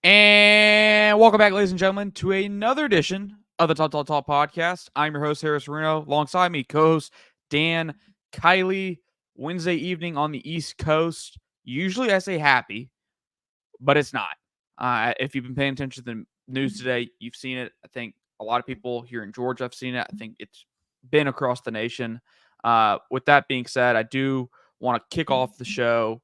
And welcome back, ladies and gentlemen, to another edition of the Talk podcast. I'm your host, Harris Reno. Alongside me, co-host Dan Kiley. Wednesday evening on the East Coast. Usually I say happy, but it's not. If you've been paying attention to the news today, you've seen it. I think a lot of people here in Georgia have seen it. I think it's been across the nation. With that being said, I do want to kick off the show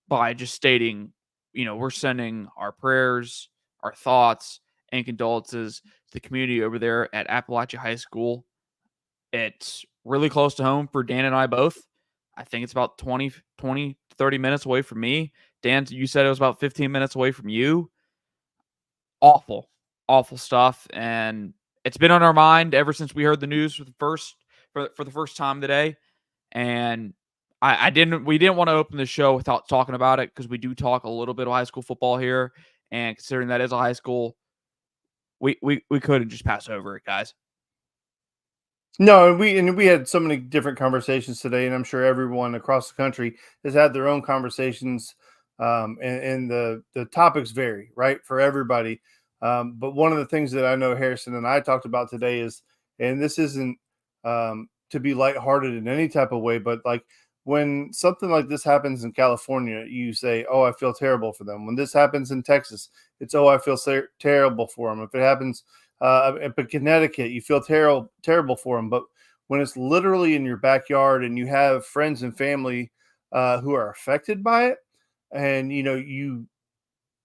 by just stating, we're sending our prayers, our thoughts, and condolences to the community over there at Appalachia High School. It's really close to home for Dan and I both. I think it's about 20, 30 minutes away from me. Dan, you said it was about 15 minutes away from you. Awful, awful stuff. And it's been on our mind ever since we heard the news for the first time today. And we didn't want to open the show without talking about it because we do talk a little bit of high school football here. And considering that is a high school, we couldn't just pass over it, guys. No, we had so many different conversations today, and I'm sure everyone across the country has had their own conversations, and the topics vary, right, for everybody. But one of the things that I know Harrison and I talked about today is, and this isn't to be lighthearted in any type of way, but like when something like this happens in California, you say, "Oh, I feel terrible for them." When this happens in Texas, it's, "Oh, I feel terrible for them." If it happens but Connecticut, you feel terrible for them. But when it's literally in your backyard and you have friends and family who are affected by it, and you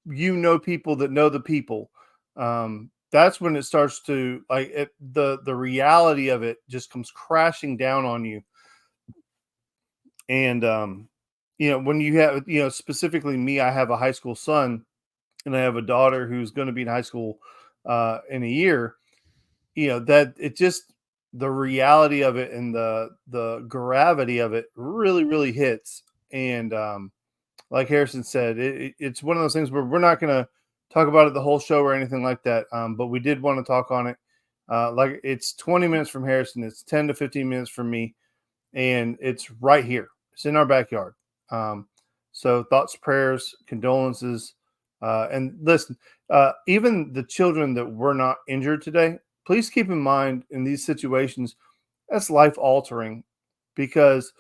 know people that know the people, that's when it starts to the reality of it just comes crashing down on you. And when you have specifically me, I have a high school son, and I have a daughter who's going to be in high school in a year. That it just, the reality of it and the gravity of it really hits. And like Harrison said, it's one of those things where we're not going to talk about it the whole show or anything like that. But we did want to talk on it. Like, it's 20 minutes from Harrison. It's 10 to 15 minutes from me. And it's right here. It's in our backyard. So thoughts, prayers, condolences. And listen, even the children that were not injured today, please keep in mind in these situations, that's life altering, because,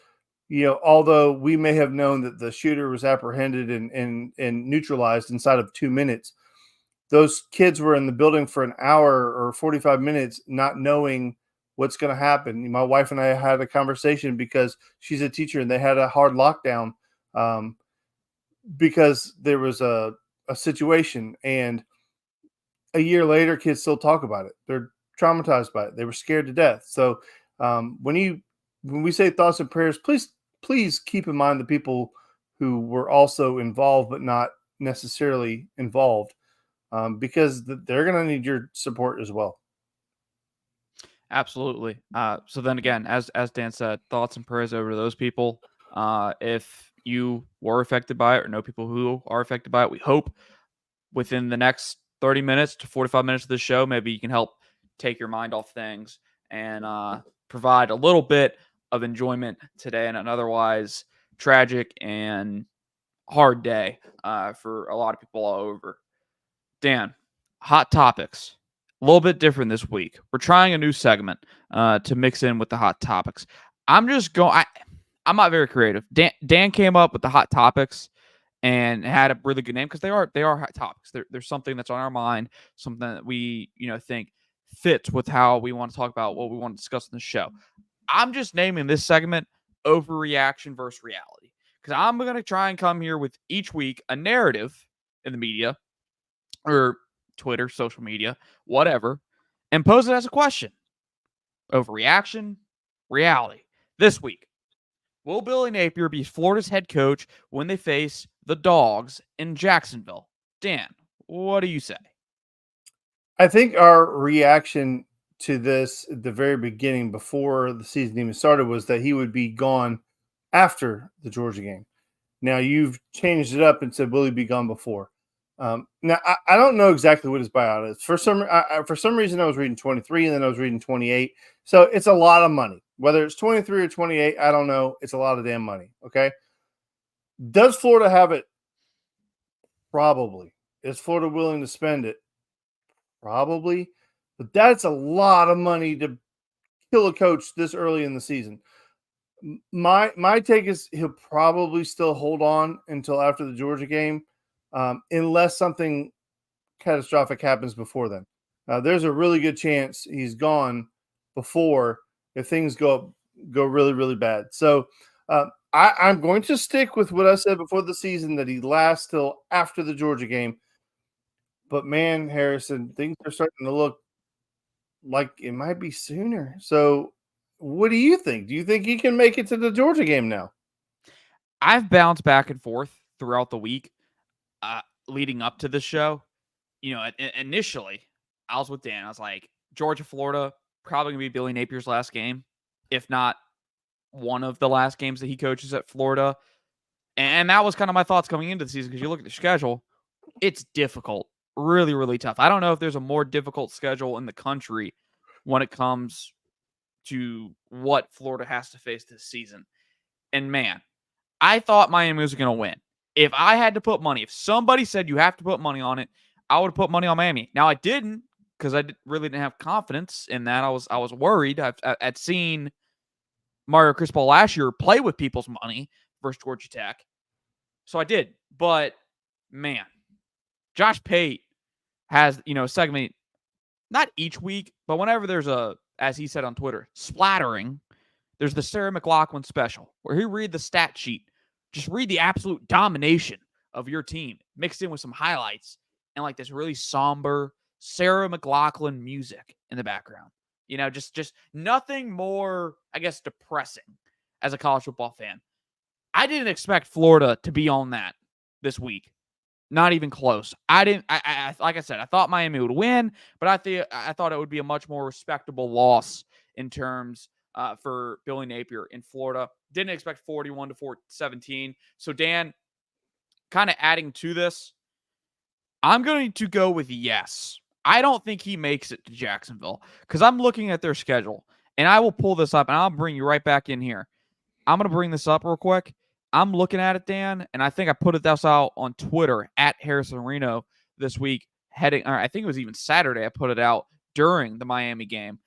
although we may have known that the shooter was apprehended and neutralized inside of 2 minutes, those kids were in the building for an hour or 45 minutes, not knowing what's going to happen. My wife and I had a conversation because she's a teacher, and they had a hard lockdown because there was a situation, and a year later, kids still talk about it. They're traumatized by it. They were scared to death. So when we say thoughts and prayers, please keep in mind the people who were also involved but not necessarily involved, because they're going to need your support as well. Absolutely. So then again, as Dan said, thoughts and prayers over to those people. If you were affected by it or know people who are affected by it, we hope within the next 30 minutes to 45 minutes of the show, maybe you can help take your mind off things and provide a little bit of enjoyment today in an otherwise tragic and hard day for a lot of people all over. Dan, hot topics. A little bit different this week. We're trying a new segment to mix in with the hot topics. I'm not very creative. Dan came up with the hot topics and had a really good name because they are hot topics. There's something that's on our mind, something that we think fits with how we want to talk about what we want to discuss in the show. I'm just naming this segment Overreaction versus Reality, because I'm going to try and come here with each week a narrative in the media or Twitter, social media, whatever, and pose it as a question. Overreaction, reality. This week, will Billy Napier be Florida's head coach when they face the Dogs in Jacksonville? Dan, what do you say? I think our reaction to this at the very beginning, before the season even started, was that he would be gone after the Georgia game. Now you've changed it up and said, will he be gone before? Now I don't know exactly what his buyout is. For some reason, I was reading 23, and then I was reading 28. So it's a lot of money. Whether it's 23 or 28, I don't know. It's a lot of damn money. Okay. Does Florida have it? Probably. Is Florida willing to spend it? Probably, but that's a lot of money to kill a coach this early in the season. My take is he'll probably still hold on until after the Georgia game, unless something catastrophic happens before then. There's a really good chance he's gone before if things go really really bad. So I'm going to stick with what I said before the season that he lasts till after the Georgia game. But man, Harrison, things are starting to look like it might be sooner. So what do you think? Do you think he can make it to the Georgia game now? I've bounced back and forth throughout the week leading up to this show. Initially, I was with Dan. I was like, Georgia, Florida, probably going to be Billy Napier's last game, if not one of the last games that he coaches at Florida. And that was kind of my thoughts coming into the season because you look at the schedule, it's difficult, really, really tough. I don't know if there's a more difficult schedule in the country when it comes to what Florida has to face this season. And man, I thought Miami was going to win. If I had to put money, if somebody said you have to put money on it, I would have put money on Miami. Now I didn't because I really didn't have confidence in that. I was worried. I'd seen Mario Cristobal last year play with people's money versus Georgia Tech, so I did. But man, Josh Pate has a segment not each week, but whenever there's a, as he said on Twitter, splattering. There's the Sarah McLachlan special where he read the stat sheet. Just read the absolute domination of your team mixed in with some highlights and like this really somber Sarah McLachlan music in the background. Just nothing more, I guess, depressing as a college football fan. I didn't expect Florida to be on that this week. Not even close. I didn't. Like I said, I thought Miami would win, but I thought it would be a much more respectable loss in terms for Billy Napier in Florida. Didn't expect 41 to 17. So Dan, kind of adding to this, I'm going to go with yes. I don't think he makes it to Jacksonville because I'm looking at their schedule, and I will pull this up, and I'll bring you right back in here. I'm going to bring this up real quick. I'm looking at it, Dan, and I think I put this out on Twitter at Harrison Reno this week. I think it was even Saturday. I put it out during the Miami game.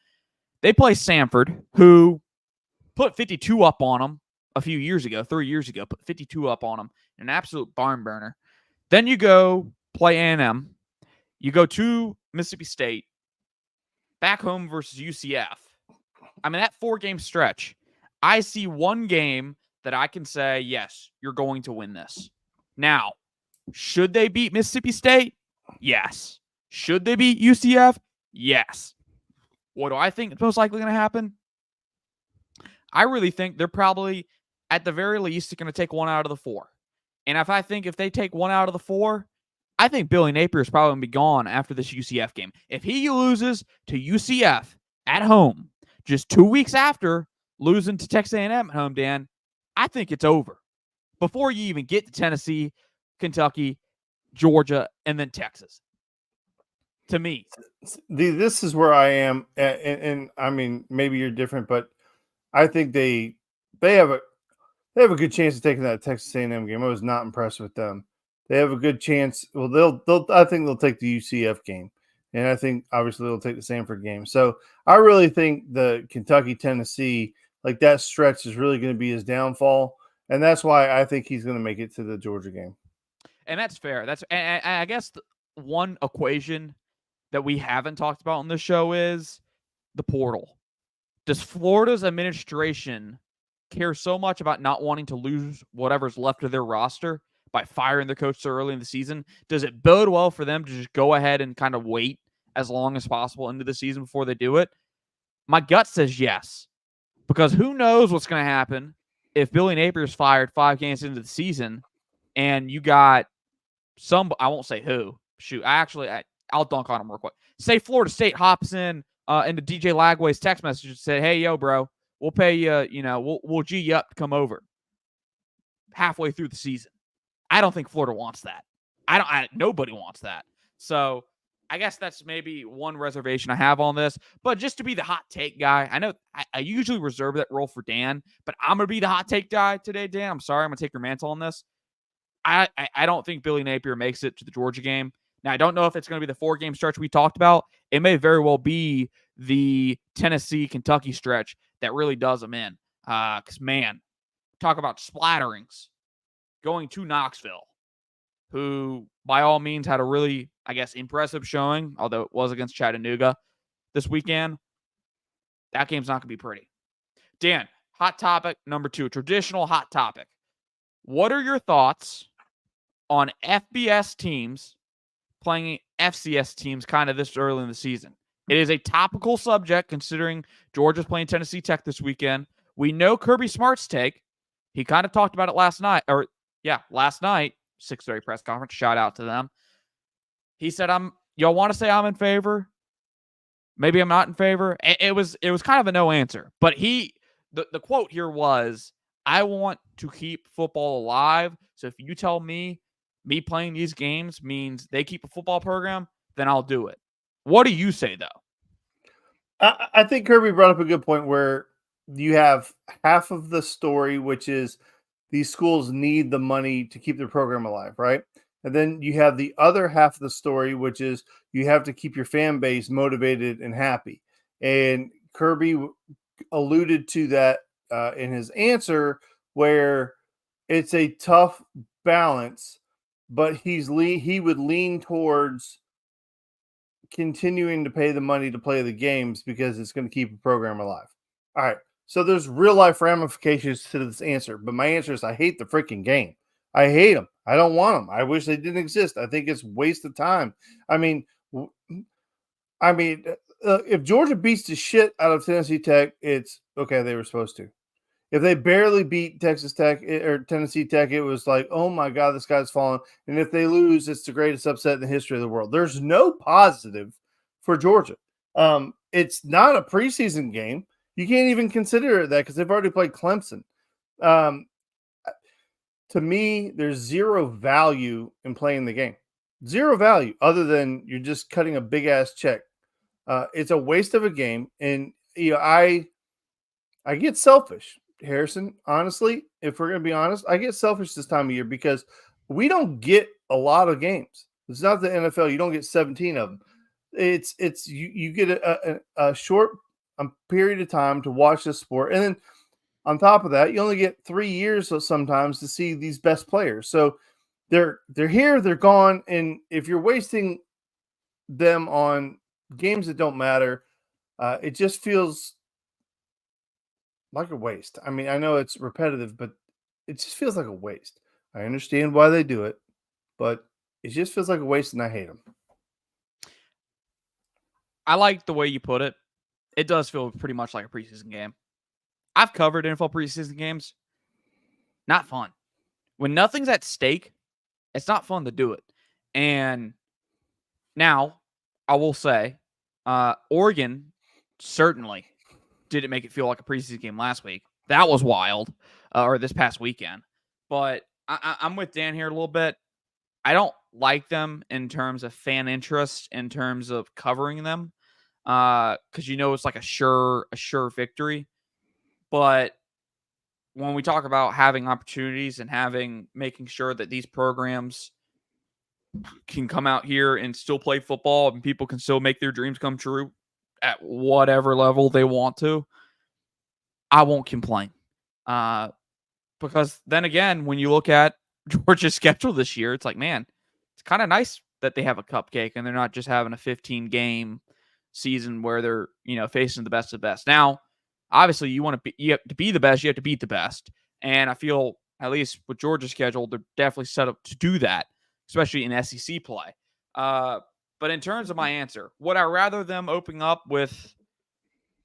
They play Samford, who put 52 up on them a few years ago, 3 years ago, put 52 up on them, an absolute barn burner. Then you go play A&M. You go to Mississippi State, back home versus UCF. I mean, that 4-game stretch, I see one game that I can say, yes, you're going to win this. Now, should they beat Mississippi State? Yes. Should they beat UCF? Yes. What do I think is most likely going to happen? I really think they're probably, at the very least, going to take one out of the 4. And if they take one out of the 4, I think Billy Napier is probably going to be gone after this UCF game. If he loses to UCF at home, just 2 weeks after losing to Texas A&M at home, Dan, I think it's over before you even get to Tennessee, Kentucky, Georgia, and then Texas. To me, this is where I am, and I mean maybe you're different, but I think they have a good chance of taking that Texas A&M game. I was not impressed with them. They have a good chance. Well, I think they'll take the UCF game, and I think obviously they'll take the Samford game. So I really think the Kentucky, Tennessee, like that stretch is really going to be his downfall, and that's why I think he's going to make it to the Georgia game. And that's fair. And I guess one equation that we haven't talked about on this show is the portal. Does Florida's administration care so much about not wanting to lose whatever's left of their roster by firing their coach so early in the season? Does it bode well for them to just go ahead and kind of wait as long as possible into the season before they do it? My gut says yes, because who knows what's going to happen if Billy Napier's fired 5 games into the season and you got I won't say who. Shoot, I'll dunk on him real quick. Say Florida State hops in into DJ Lagway's text message and say, "Hey, yo, bro, we'll pay you. We'll G you up to come over halfway through the season." I don't think Florida wants that. Nobody wants that. So I guess that's maybe one reservation I have on this. But just to be the hot take guy, I know I usually reserve that role for Dan, but I'm gonna be the hot take guy today, Dan. I'm sorry, I'm gonna take your mantle on this. I don't think Billy Napier makes it to the Georgia game. Now, I don't know if it's going to be the 4-game stretch we talked about. It may very well be the Tennessee-Kentucky stretch that really does them in. Because, man, talk about splatterings. Going to Knoxville, who, by all means, had a really, I guess, impressive showing, although it was against Chattanooga this weekend. That game's not going to be pretty. Dan, hot topic number 2, traditional hot topic. What are your thoughts on FBS teams playing FCS teams kind of this early in the season? It is a topical subject considering Georgia's playing Tennessee Tech this weekend. We know Kirby Smart's take. He kind of talked about it last night, last night, 6:30 press conference. Shout out to them. He said, y'all want to say I'm in favor? Maybe I'm not in favor. It was kind of a no answer. But the quote here was, I want to keep football alive. So if you tell me playing these games means they keep a football program, then I'll do it. What do you say, though? I think Kirby brought up a good point where you have half of the story, which is these schools need the money to keep their program alive, right? And then you have the other half of the story, which is you have to keep your fan base motivated and happy. And Kirby alluded to that in his answer, where it's a tough balance, but he would lean towards continuing to pay the money to play the games because it's going to keep the program alive. All right. So there's real life ramifications to this answer, but my answer is I hate the freaking game. I hate them. I don't want them. I wish they didn't exist. I think it's a waste of time. I mean, if Georgia beats the shit out of Tennessee Tech, it's okay. They were supposed to. If they barely beat Texas Tech or Tennessee Tech, it was like, oh my God, this guy's fallen. And if they lose, it's the greatest upset in the history of the world. There's no positive for Georgia. It's not a preseason game. You can't even consider it that because they've already played Clemson. To me, there's zero value in playing the game. Zero value other than you're just cutting a big ass check. It's a waste of a game. And I get selfish, Harrison. Honestly, if we're gonna be honest, I get selfish this time of year because we don't get a lot of games. It's not the NFL. You don't get 17 of them. It's you get a short period of time to watch this sport, and then on top of that, you only get 3 years sometimes to see these best players. So they're here, they're gone, and if you're wasting them on games that don't matter, it just feels like a waste. I mean, I know it's repetitive, but it just feels like a waste. I understand why they do it, but it just feels like a waste, and I hate them. I like the way you put it. It does feel pretty much like a preseason game. I've covered NFL preseason games. Not fun. When nothing's at stake, it's not fun to do it. And now, I will say, Oregon certainly didn't make it feel like a preseason game last week. That was wild, or this past weekend. But I'm with Dan here a little bit. I don't like them in terms of fan interest, in terms of covering them, because it's like a sure victory. But when we talk about having opportunities and making sure that these programs can come out here and still play football and people can still make their dreams come true at whatever level they want to, I won't complain. Because then again, when you look at Georgia's schedule this year, it's like, man, it's kind of nice that they have a cupcake and they're not just having a 15-game season where they're, facing the best of the best. Now, obviously, you have to be the best, you have to beat the best. And I feel, at least with Georgia's schedule, they're definitely set up to do that, especially in SEC play. But in terms of my answer, would I rather them open up with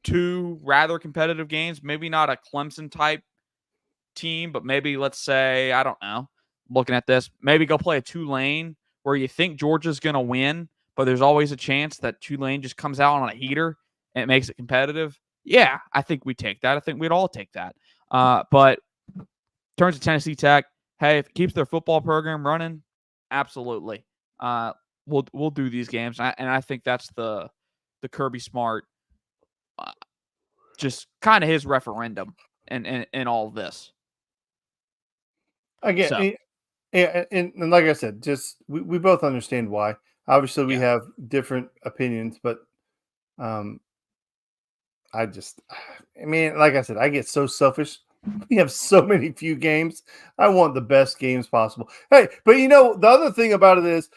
2 rather competitive games? Maybe not a Clemson type team, but maybe, let's say, I don't know, looking at this, maybe go play a Tulane where you think Georgia's going to win, but there's always a chance that Tulane just comes out on a heater and it makes it competitive. Yeah, I think we take that. I think we'd all take that. But in terms of Tennessee Tech, hey, if it keeps their football program running, absolutely. We'll do these games, and I think that's the Kirby Smart, just kind of his referendum in all of this. Again, So. and like I said, just we both understand why. Obviously, we Yeah. have different opinions, but um, I just, I mean, like I said, I get so selfish. We have so many few games. I want the best games possible. Hey, but the other thing about it is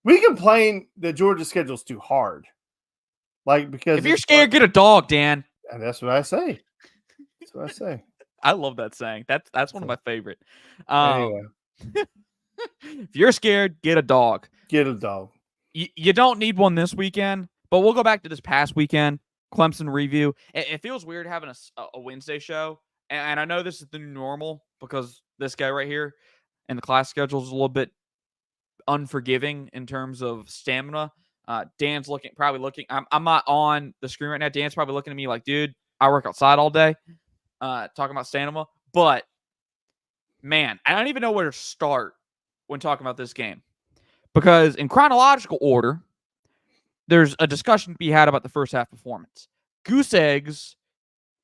we complain that Georgia's schedule's too hard. Like, because If you're it's fun. scared, get a dog, Dan. And that's what I say. That's what I say. I love that saying. That's one of So, my favorite. anyway, If you're scared, get a dog. get a dog. You don't need one this weekend, but we'll go back to this past weekend. Clemson review. It feels weird having a Wednesday show, and I know this is the new normal because this guy right here and the class schedule is a little bit unforgiving in terms of stamina. Dan's probably looking. I'm not on the screen right now. Dan's probably looking at me like, dude, I work outside all day. Talking about stamina, but man, I don't even know where to start when talking about this game because in chronological order, there's a discussion to be had about the first half performance. Goose eggs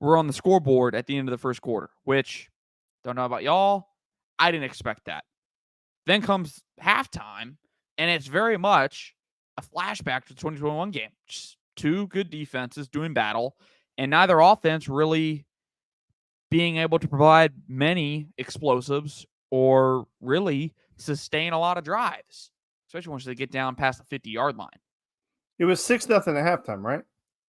were on the scoreboard at the end of the first quarter, which don't know about y'all. I didn't expect that. Then comes halftime, and it's very much a flashback to the 2021 game. Just two good defenses doing battle, and neither offense really being able to provide many explosives or really sustain a lot of drives, especially once they get down past the 50-yard line. It was 6-0 at halftime, right?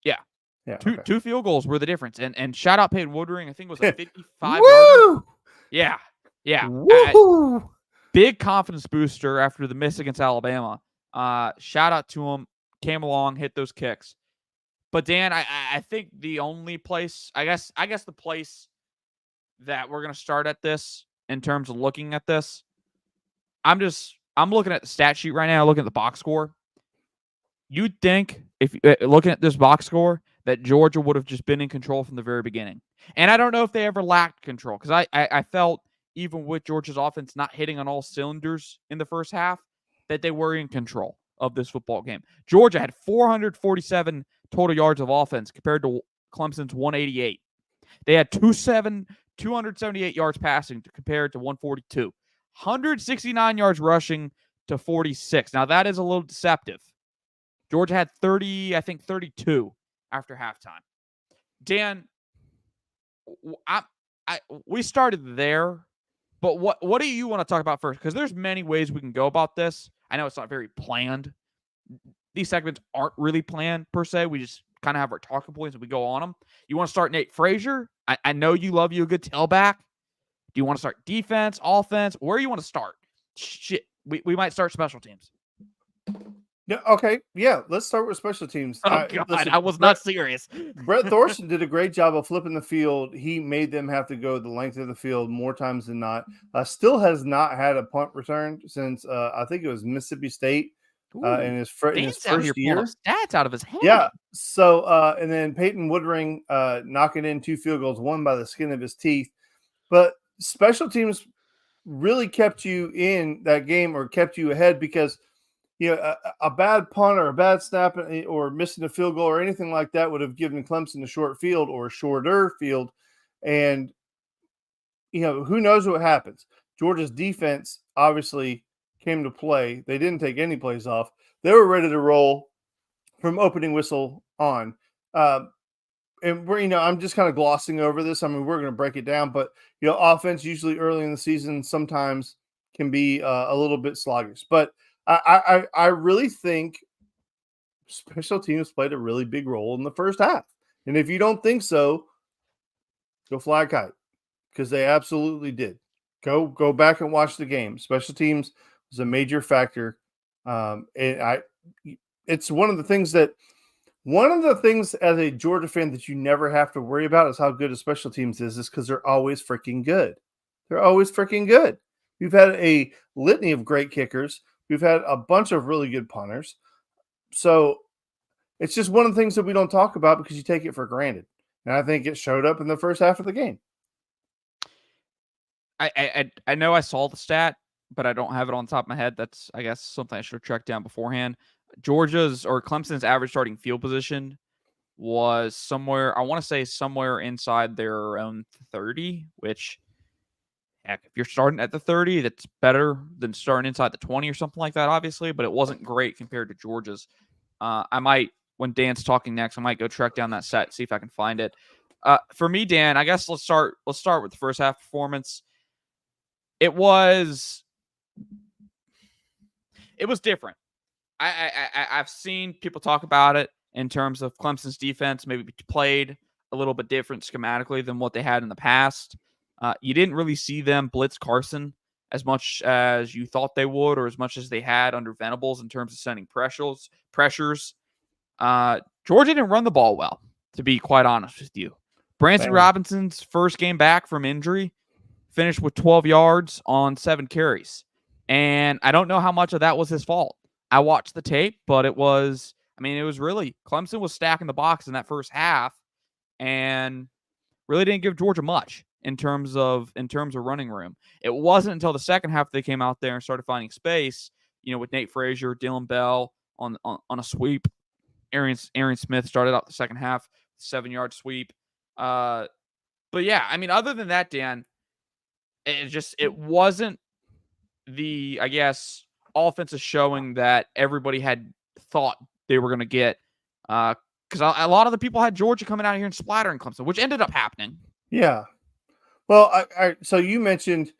Yeah. Yeah. Two field goals were the difference. And shout out Peyton Woodring. I think it was a 55-yarder. Woo! Yeah. Yeah. Woo! Big confidence booster after the miss against Alabama. Shout out to him. Came along, hit those kicks. But Dan, I think the only place, I guess the place that we're gonna start at this in terms of looking at this, I'm looking at the stat sheet right now, looking at the box score. You'd think if looking at this box score that Georgia would have just been in control from the very beginning. And I don't know if they ever lacked control because I felt even with Georgia's offense not hitting on all cylinders in the first half, that they were in control of this football game. Georgia had 447 total yards of offense compared to Clemson's 188. They had 278 yards passing compared to 142. 169 yards rushing to 46. Now, that is a little deceptive. Georgia had 32 after halftime. Dan, we started there, but what do you want to talk about first? Because there's many ways we can go about this. I know it's not very planned. These segments aren't really planned per se. We just kind of have our talking points and we go on them. You want to start Nate Frazier? I know you love you a good tailback. Do you want to start defense, offense? Where do you want to start? Shit, we might start special teams. Yeah. Okay. Yeah. Let's start with special teams. Oh, God. Listen, I was not serious. Brett Thorson did a great job of flipping the field. He made them have to go the length of the field more times than not. Still has not had a punt return since I think it was Mississippi State in his first year. Stats out of his head. Yeah. So and then Peyton Woodring knocking in 2 field goals, one by the skin of his teeth. But special teams really kept you in that game or kept you ahead because a bad punt or a bad snap or missing a field goal or anything like that would have given Clemson a short field or a shorter field. And, who knows what happens. Georgia's defense obviously came to play. They didn't take any plays off. They were ready to roll from opening whistle on. And we're, I'm just kind of glossing over this. I mean, we're going to break it down, but, offense usually early in the season sometimes can be a little bit sluggish. But I really think special teams played a really big role in the first half. And if you don't think so, go fly a kite because they absolutely did. Go back and watch the game. Special teams was a major factor. It's one of the things as a Georgia fan that you never have to worry about is how good a special teams is because they're always freaking good. They're always freaking good. We've had a litany of great kickers. We've had a bunch of really good punters. So it's just one of the things that we don't talk about because you take it for granted. And I think it showed up in the first half of the game. I know I saw the stat, but I don't have it on top of my head. That's, I guess, something I should have tracked down beforehand. Clemson's average starting field position was somewhere inside their own 30, which Heck, if you're starting at the 30, that's better than starting inside the 20 or something like that, obviously, but it wasn't great compared to Georgia's. I might, when Dan's talking next, I might go track down that set, see if I can find it. For me, Dan, I guess let's start with the first half performance. It was different. I've seen people talk about it in terms of Clemson's defense maybe played a little bit different schematically than what they had in the past. You didn't really see them blitz Carson as much as you thought they would, or as much as they had under Venables in terms of sending pressures. Georgia didn't run the ball well, to be quite honest with you. Branson Man. Robinson's first game back from injury finished with 12 yards on 7 carries. And I don't know how much of that was his fault. I watched the tape, but it was really Clemson was stacking the box in that first half and really didn't give Georgia much in terms of running room. It wasn't until the second half they came out there and started finding space, with Nate Frazier, Dylan Bell on a sweep. Arian Smith started out the second half, 7-yard sweep. But yeah, other than that, Dan, it wasn't the, I guess, offensive showing that everybody had thought they were going to get. Because a lot of the people had Georgia coming out here and splattering Clemson, which ended up happening. Yeah. Well, so you mentioned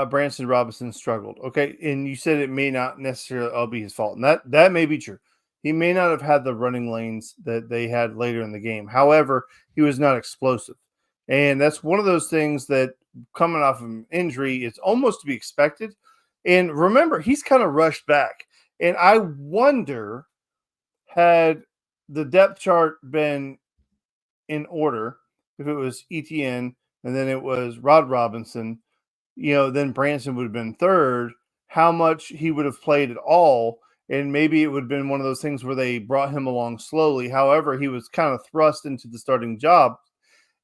Branson Robinson struggled, okay, and you said it may not necessarily all be his fault, and that may be true. He may not have had the running lanes that they had later in the game. However, he was not explosive, and that's one of those things that coming off of an injury, it's almost to be expected. And remember, he's kind of rushed back, and I wonder had the depth chart been in order, if it was ETN and then it was Rod Robinson, then Branson would have been third, how much he would have played at all. And maybe it would have been one of those things where they brought him along slowly. However, he was kind of thrust into the starting job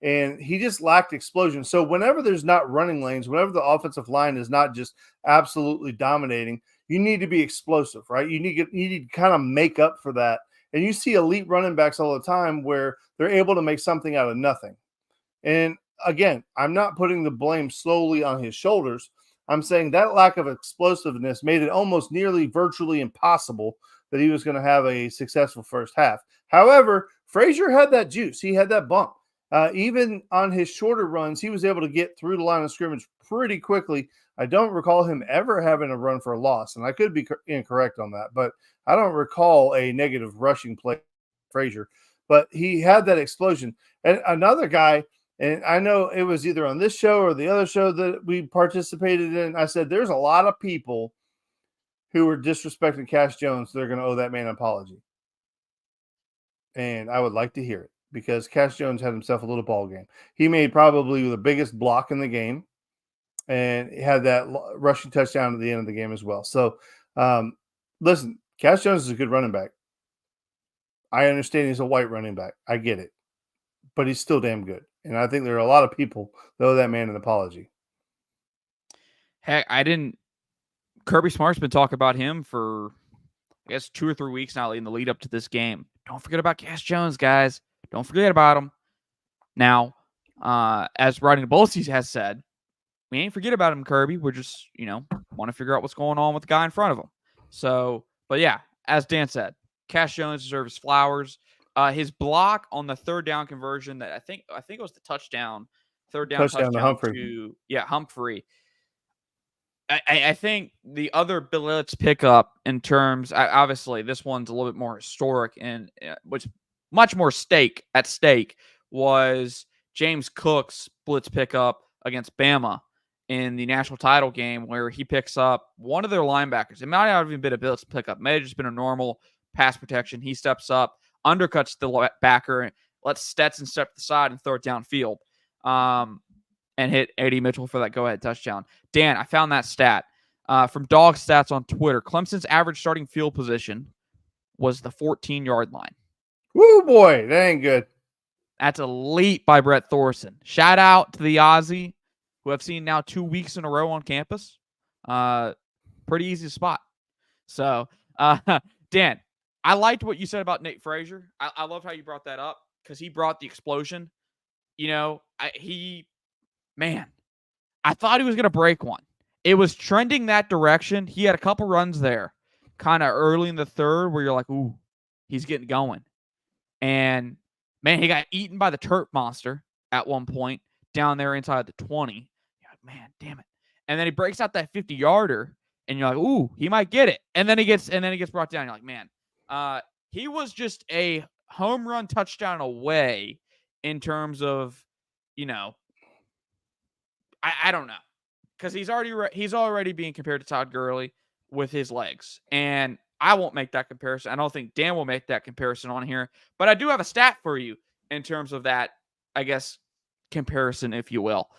and he just lacked explosion. So whenever there's not running lanes, whenever the offensive line is not just absolutely dominating, you need to be explosive, right? You need to kind of make up for that. And you see elite running backs all the time where they're able to make something out of nothing. And again, I'm not putting the blame solely on his shoulders. I'm saying that lack of explosiveness made it almost nearly virtually impossible that he was going to have a successful first half. However, Frazier had that juice. He had that bump. Even on his shorter runs, he was able to get through the line of scrimmage pretty quickly. I don't recall him ever having a run for a loss, and I could be incorrect on that, but I don't recall a negative rushing play Frazier. But he had that explosion. And another guy, and I know it was either on this show or the other show that we participated in, I said there's a lot of people who were disrespecting Cash Jones. They're going to owe that man an apology. And I would like to hear it because Cash Jones had himself a little ball game. He made probably the biggest block in the game and had that rushing touchdown at the end of the game as well. So, listen, Cash Jones is a good running back. I understand he's a white running back. I get it. But he's still damn good. And I think there are a lot of people that owe that man an apology. Heck, Kirby Smart's been talking about him for, I guess, 2 or 3 weeks now in the lead up to this game. Don't forget about Cash Jones, guys. Don't forget about him. Now, as Riding Bolsey has said, we ain't forget about him, Kirby. We're just, want to figure out what's going on with the guy in front of him. So, but yeah, as Dan said, Cash Jones deserves flowers. His block on the third down conversion that I think it was the touchdown, touchdown to Humphrey. Humphrey. I think the other blitz pickup in terms, obviously this one's a little bit more historic and which much more at stake was James Cook's blitz pickup against Bama in the national title game where he picks up one of their linebackers. It might not have even been a blitz pickup. It may have just been a normal pass protection. He steps up, undercuts the backer, lets Stetson step to the side and throw it downfield. And hit A.D. Mitchell for that go-ahead touchdown. Dan, I found that stat from Dog Stats on Twitter. Clemson's average starting field position was the 14-yard line. Woo, boy, that ain't good. That's elite by Brett Thorson. Shout out to the Aussie, who I've seen now 2 weeks in a row on campus. Pretty easy spot. So, Dan, I liked what you said about Nate Frazier. I love how you brought that up because he brought the explosion. I thought he was going to break one. It was trending that direction. He had a couple runs there, kind of early in the third, where you're like, ooh, he's getting going. And man, he got eaten by the turf monster at one point down there inside the 20. You're like, man, damn it. And then he breaks out that 50-yarder, and you're like, ooh, he might get it. And then he gets brought down. You're like, man, he was just a home run touchdown away in terms of, I don't know, because he's already being compared to Todd Gurley with his legs, and I won't make that comparison. I don't think Dan will make that comparison on here, but I do have a stat for you in terms of that, I guess, comparison, if you will.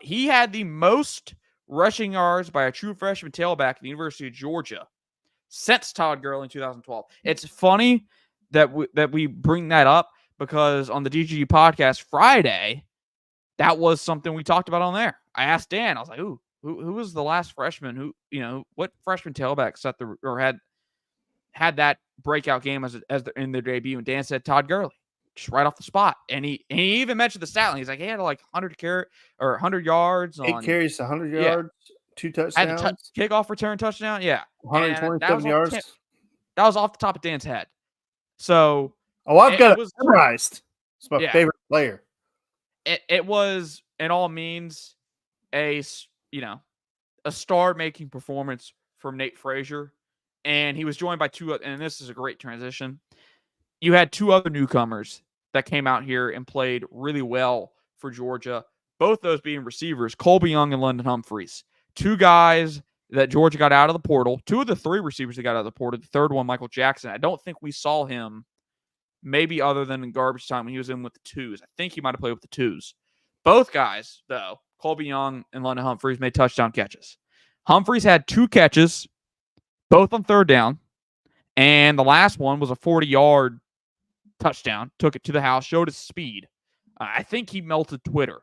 He had the most rushing yards by a true freshman tailback at the University of Georgia since Todd Gurley in 2012. It's funny that we bring that up because on the DGG podcast Friday, that was something we talked about on there. I asked Dan, I was like, ooh, who was the last freshman what freshman tailback had that breakout game as in their debut? And Dan said Todd Gurley, just right off the spot. And he even mentioned the stat line. He's like, he had like 100 yards, 8 carries, 100 yards, 2 touchdowns, had the kickoff return touchdown. Yeah, 127 yards. That was off the top of Dan's head. So, I've got it memorized. It's my favorite player. It was, in all means, a star-making performance from Nate Frazier, and he was joined by two. And this is a great transition. You had two other newcomers that came out here and played really well for Georgia. Both those being receivers, Colby Young and London Humphreys. Two guys that Georgia got out of the portal. Two of the three receivers that got out of the portal. The third one, Michael Jackson. I don't think we saw him, maybe other than in garbage time when he was in with the twos. I think he might have played with the twos. Both guys, though, Colby Young and London Humphreys, made touchdown catches. Humphreys had 2 catches, both on third down, and the last one was a 40-yard touchdown. Took it to the house, showed his speed. I think he melted Twitter.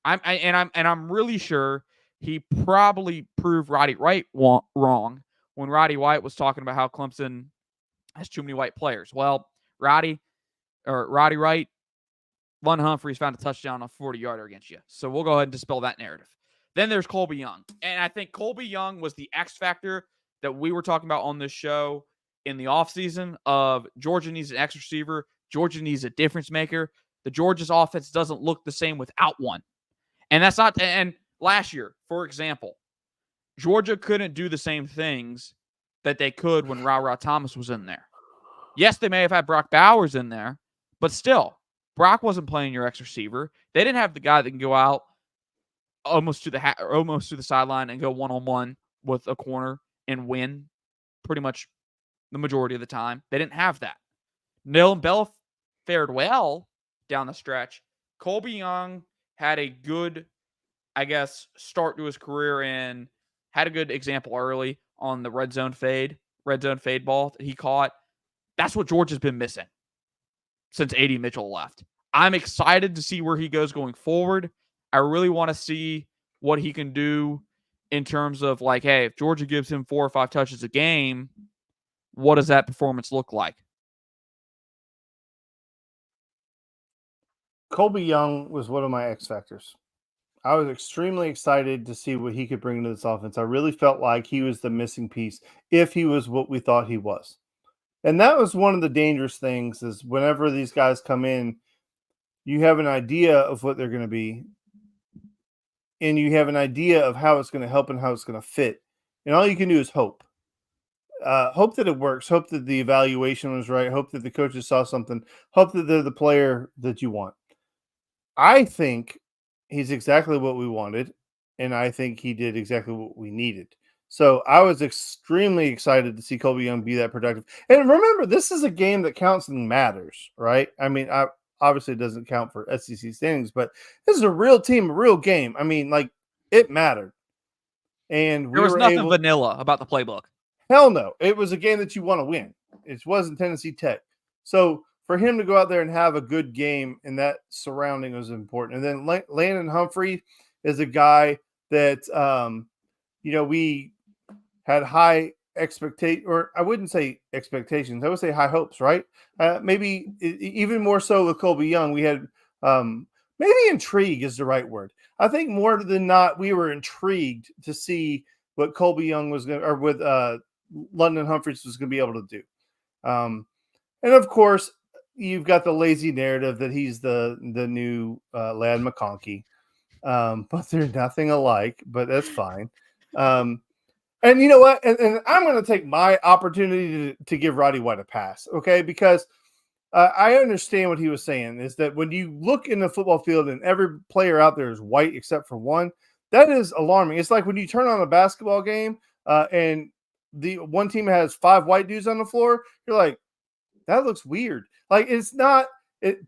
I'm really sure he probably proved Roddy Wright wrong when Roddy White was talking about how Clemson has too many white players. Well, Roddy Wright, London Humphreys found a touchdown on a 40-yarder against you. So we'll go ahead and dispel that narrative. Then there's Colby Young. And I think Colby Young was the X factor that we were talking about on this show in the offseason of Georgia needs an X receiver. Georgia needs a difference maker. The Georgia's offense doesn't look the same without one. And that's not, and last year, for example, Georgia couldn't do the same things that they could when Ra Thomas was in there. Yes, they may have had Brock Bowers in there, but still, Brock wasn't playing your X receiver. They didn't have the guy that can go out almost to the sideline and go one-on-one with a corner and win pretty much the majority of the time. They didn't have that. Dylan Bell fared well down the stretch. Colby Young had a good, I guess, start to his career and had a good example early on the red zone fade ball that he caught. That's what Georgia's been missing since A.D. Mitchell left. I'm excited to see where he goes going forward. I really want to see what he can do in terms of like, hey, if Georgia gives him 4 or 5 touches a game, what does that performance look like? Colby Young was one of my X factors. I was extremely excited to see what he could bring into this offense. I really felt like he was the missing piece if he was what we thought he was. And that was one of the dangerous things is whenever these guys come in, you have an idea of what they're going to be, and you have an idea of how it's going to help and how it's going to fit. And all you can do is hope. Hope that it works. Hope that the evaluation was right. Hope that the coaches saw something. Hope that they're the player that you want. I think he's exactly what we wanted, and I think he did exactly what we needed. So I was extremely excited to see Colby Young be that productive. And remember, this is a game that counts and matters, right? I mean, obviously it doesn't count for SEC standings, but this is a real team, a real game. I mean, like, it mattered. And there was nothing vanilla about the playbook. Hell no. It was a game that you want to win. It wasn't Tennessee Tech. So for him to go out there and have a good game in that surrounding was important. And then Landon Humphrey is a guy that, we had high expectations, or I wouldn't say expectations. I would say high hopes, right? Maybe even more so with Colby Young. We had maybe intrigue is the right word. I think more than not, we were intrigued to see what Colby Young was going to, or with London Humphreys was going to be able to do. And of course, you've got the lazy narrative that he's the new Lad McConkey, but they're nothing alike. But that's fine. And you know what? And I'm going to take my opportunity to give Roddy White a pass, okay? Because I understand what he was saying is that when you look in the football field and every player out there is white except for one, that is alarming. It's like when you turn on a basketball game and the one team has 5 white dudes on the floor, you're like, that looks weird. Like it's not.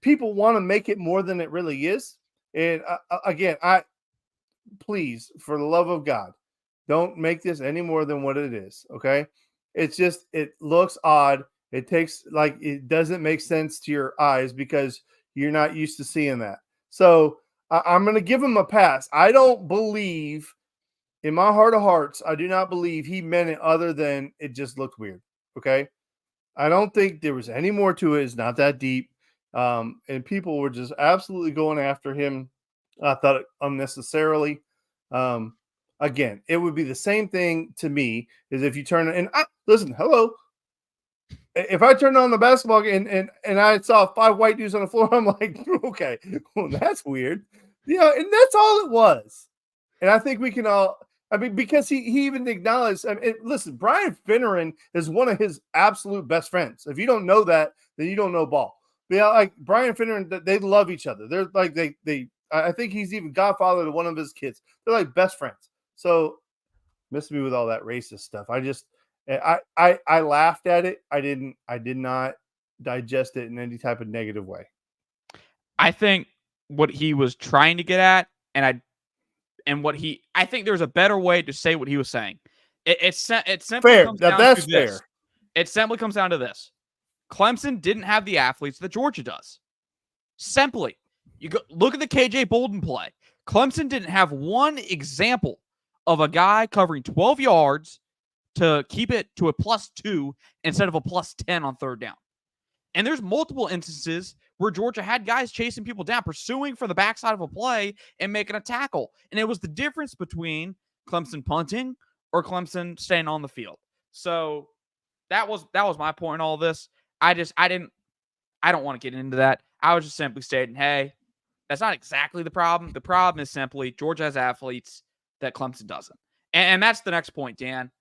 People want to make it more than it really is. And again, please, for the love of God, don't make this any more than what it is. Okay, it's just it looks odd. It doesn't make sense to your eyes because you're not used to seeing that. So I'm going to give him a pass. I don't believe, in my heart of hearts, I do not believe he meant it other than it just looked weird. Okay, I don't think there was any more to it. It's not that deep, and people were just absolutely going after him. I thought it unnecessarily. Again, it would be the same thing to me as if you turn and listen. Hello. If I turned on the basketball game and I saw 5 white dudes on the floor, I'm like, okay, well, that's weird. And that's all it was. And I think we can all, I mean, because he even acknowledged, I mean, listen, Brian Finneran is one of his absolute best friends. If you don't know that, then you don't know ball. But yeah, like Brian Finneran, they love each other. They're like, I think he's even godfather to one of his kids. They're like best friends. So miss me with all that racist stuff. I laughed at it. I did not digest it in any type of negative way. I think what he was trying to get at, I think there's a better way to say what he was saying. It simply fair. comes down That's to fair. this. It simply comes down to this. Clemson didn't have the athletes that Georgia does. Simply. You go look at the KJ Bolden play. Clemson didn't have one example of a guy covering 12 yards to keep it to a +2 instead of a +10 on third down. And there's multiple instances where Georgia had guys chasing people down, pursuing for the backside of a play and making a tackle. And it was the difference between Clemson punting or Clemson staying on the field. So that was my point in all this. I don't want to get into that. I was just simply stating, hey, that's not exactly the problem. The problem is simply Georgia has athletes that Clemson doesn't. And that's the next point, Dan.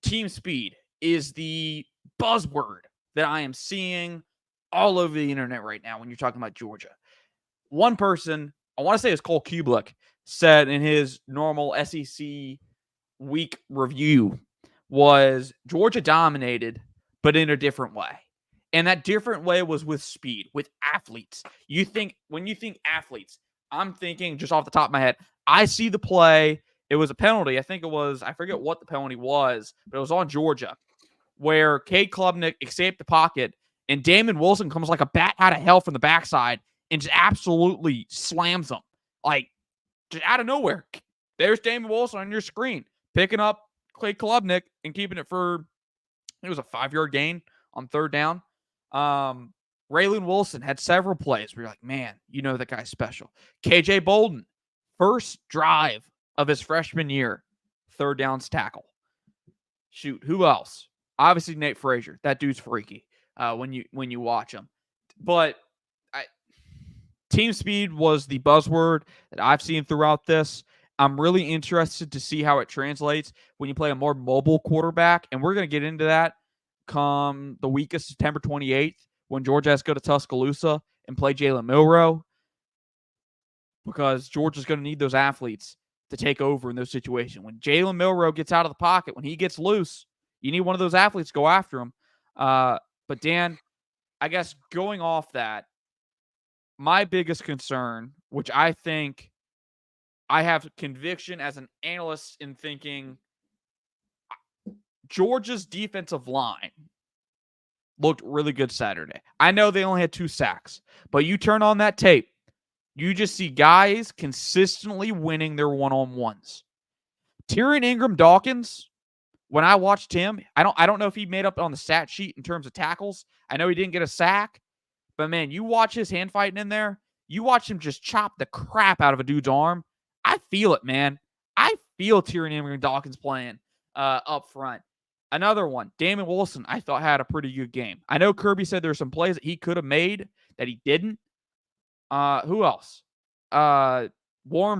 Team speed is the buzzword that I am seeing all over the internet right now when you're talking about Georgia. One person, I want to say it's Cole Kublik, said in his normal SEC week review was Georgia dominated, but in a different way. And that different way was with speed, with athletes. When you think athletes, I'm thinking just off the top of my head, I see the play. It was a penalty. I forget what the penalty was, but it was on Georgia, where Cade Klubnik escaped the pocket, and Damon Wilson comes like a bat out of hell from the backside and just absolutely slams him. Like, just out of nowhere. There's Damon Wilson on your screen, picking up Cade Klubnik and keeping it for, it was a 5-yard gain on third down. Raylan Wilson had several plays where you're like, man, that guy's special. KJ Bolden, first drive of his freshman year, third downs tackle. Shoot, who else? Obviously Nate Frazier. That dude's freaky when you watch him. But team speed was the buzzword that I've seen throughout this. I'm really interested to see how it translates when you play a more mobile quarterback, and we're going to get into that come the week of September 28th when Georgia has to go to Tuscaloosa and play Jalen Milroe, because Georgia's going to need those athletes to take over in those situations. When Jalen Milroe gets out of the pocket, when he gets loose, you need one of those athletes to go after him. But Dan, I guess going off that, my biggest concern, which I think I have conviction as an analyst in thinking, Georgia's defensive line looked really good Saturday. I know they only had 2 sacks, but you turn on that tape, you just see guys consistently winning their one-on-ones. Tyrion Ingram-Dawkins, when I watched him, I don't know if he made up on the stat sheet in terms of tackles. I know he didn't get a sack, but man, you watch his hand fighting in there, you watch him just chop the crap out of a dude's arm. I feel it, man. I feel Tyrion Amber Dawkins playing up front. Another one, Damon Wilson, I thought had a pretty good game. I know Kirby said there were some plays that he could have made that he didn't. Who else? Warren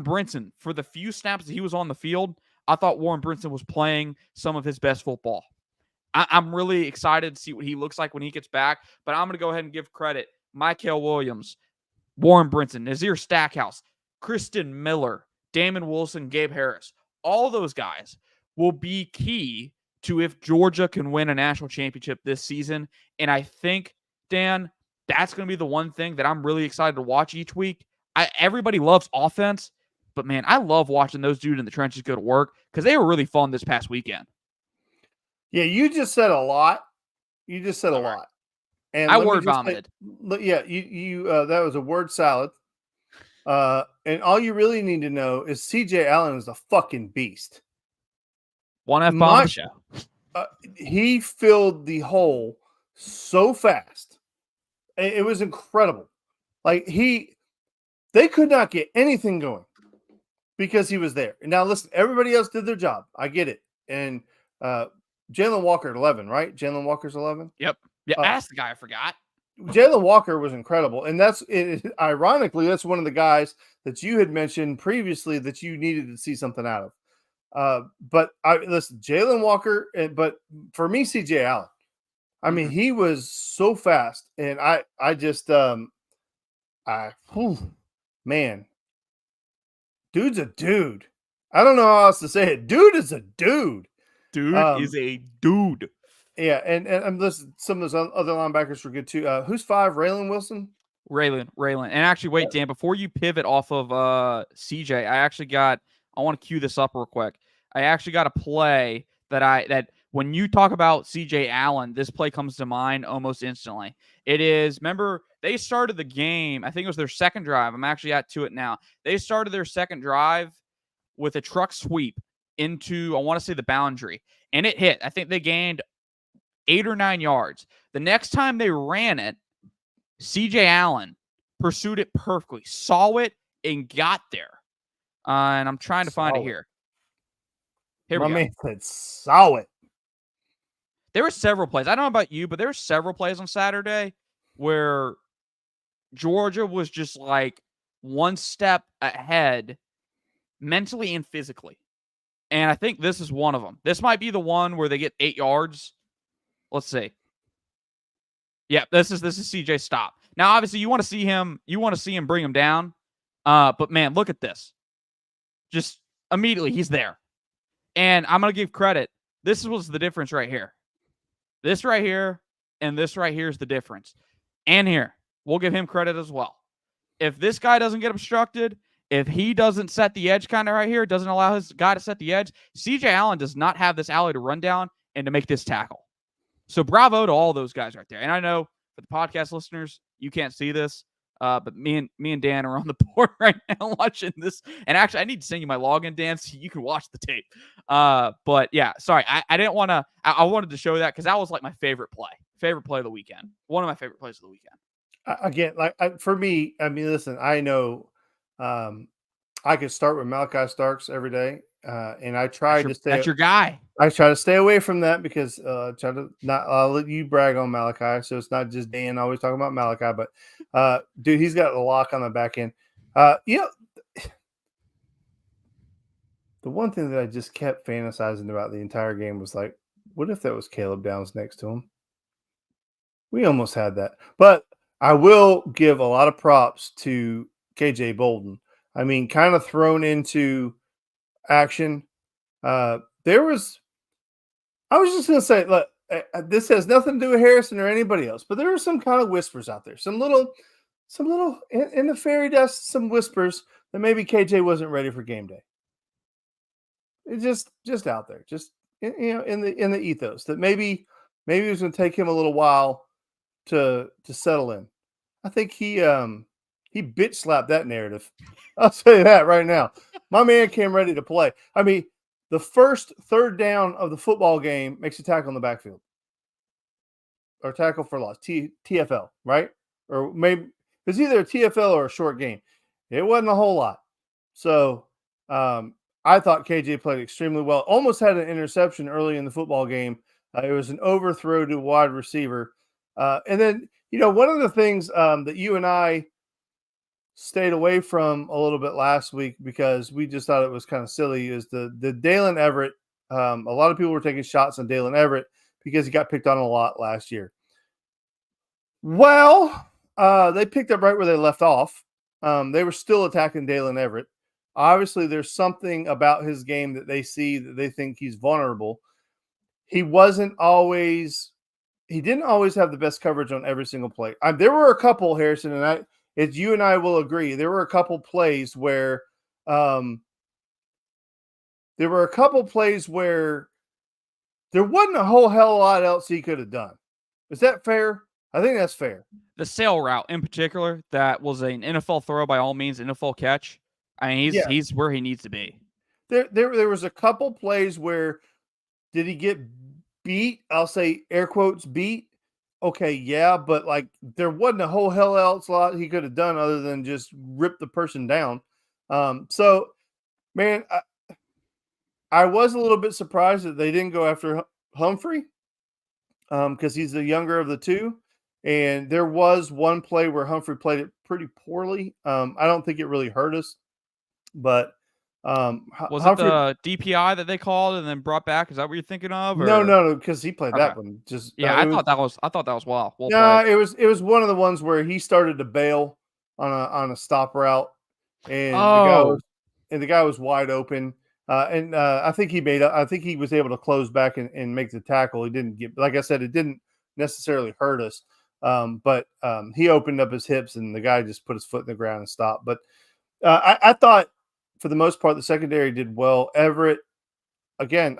Brinson. For the few snaps that he was on the field, I thought Warren Brinson was playing some of his best football. I'm really excited to see what he looks like when he gets back, but I'm going to go ahead and give credit. Mykel Williams, Warren Brinson, Nazir Stackhouse, Kristen Miller, Damon Wilson, Gabe Harris. All those guys will be key to if Georgia can win a national championship this season. And I think, Dan, that's going to be the one thing that I'm really excited to watch each week. Everybody loves offense, but man, I love watching those dudes in the trenches go to work because they were really fun this past weekend. Yeah, you just said a lot. You just said a lot. And I word vomited. Yeah, you that was a word salad. And all you really need to know is CJ Allen is a fucking beast. One F bomb the show. He filled the hole so fast. It was incredible. Like they could not get anything going because he was there. Now listen, everybody else did their job. I get it. And Jalen Walker at 11, right? Jalen Walker's 11. Yep. Yeah, that's the guy I forgot. Jalen Walker was incredible, and ironically, that's one of the guys that you had mentioned previously that you needed to see something out of. But listen, Jalen Walker, but for me, CJ Allen. I mean, he was so fast, and I just, man, dude's a dude. I don't know how else to say it. Dude is a dude. Dude is a dude. Yeah, and listen, some of those other linebackers were good too. Who's 5? Raylan Wilson? Raylan. And actually, wait, Dan, before you pivot off of CJ, I want to cue this up real quick. I actually got a play that when you talk about CJ Allen, this play comes to mind almost instantly. It is, remember, they started the game, I think it was their second drive. I'm actually to it now. They started their second drive with a truck sweep into, I want to say, the boundary, and it hit. I think they gained 8 or 9 yards. The next time they ran it, CJ Allen pursued it perfectly, saw it, and got there. And I'm trying to find it here. Here we go. My man said, saw it. There were several plays. I don't know about you, but there were several plays on Saturday where Georgia was just like one step ahead mentally and physically. And I think this is one of them. This might be the one where they get 8 yards. Let's see. Yeah, this is CJ stop. Now, obviously, you want to see him bring him down. But man, look at this. Just immediately, he's there. And I'm gonna give credit. This was the difference right here. This right here and this right here is the difference. And here, we'll give him credit as well. If this guy doesn't get obstructed, if he doesn't set the edge kind of right here, doesn't allow his guy to set the edge, CJ Allen does not have this alley to run down and to make this tackle. So bravo to all those guys right there. And I know for the podcast listeners, you can't see this, but me and Dan are on the board right now watching this. And actually, I need to send you my login, Dan, so you can watch the tape. But yeah, sorry, I didn't want to. I wanted to show that because that was like my favorite play of the weekend. One of my favorite plays of the weekend. Again, for me, I mean, listen, I know I could start with Malachi Starks every day, and I try to stay. That's your guy. I try to stay away from that because try to not. I'll let you brag on Malachi, so it's not just Dan always talking about Malachi. But dude, he's got the lock on the back end. The one thing that I just kept fantasizing about the entire game was like, what if that was Caleb Downs next to him? We almost had that, but I will give a lot of props to KJ Bolden. I mean, kind of thrown into action. I was just going to say, look, this has nothing to do with Harrison or anybody else, but there were some kind of whispers out there, some little in the fairy dust, some whispers that maybe KJ wasn't ready for game day. It's just out there, just in the ethos that maybe it was going to take him a little while to settle in. I think he bitch slapped that narrative. I'll say that right now. My man came ready to play. I mean, the first third down of the football game makes a tackle in the backfield or tackle for loss, TFL, right? Or maybe it's either a TFL or a short game. It wasn't a whole lot. So I thought KJ played extremely well. Almost had an interception early in the football game. It was an overthrow to a wide receiver. And then, one of the things that you and I stayed away from a little bit last week because we just thought it was kind of silly is the Dalen Everett. A lot of people were taking shots on Dalen Everett because he got picked on a lot last year. Well, they picked up right where they left off. They were still attacking Dalen Everett. Obviously, there's something about his game that they see that they think he's vulnerable. He didn't always have the best coverage on every single play. There were a couple, Harrison, and as you and I will agree, there were a couple plays where there wasn't a whole hell of a lot else he could have done. Is that fair? I think that's fair. The sail route in particular, that was an NFL throw by all means, NFL catch. I mean, he's where he needs to be. There was a couple plays where did he get beat? I'll say air quotes beat. Okay, yeah, but like there wasn't a whole hell else lot he could have done other than just rip the person down. So, man, I was a little bit surprised that they didn't go after Humphrey because he's the younger of the two. And there was one play where Humphrey played it pretty poorly. I don't think it really hurt us, but was Humphrey, it the DPI that they called and then brought back? Is that what you're thinking of? Or? No, because he played that one. Just I thought that was well. No, it was one of the ones where he started to bail on a stop route, and the guy was wide open. I think he was able to close back and make the tackle. He didn't get, like I said, it didn't necessarily hurt us. But he opened up his hips and the guy just put his foot in the ground and stopped. But I thought for the most part, the secondary did well. Everett, again,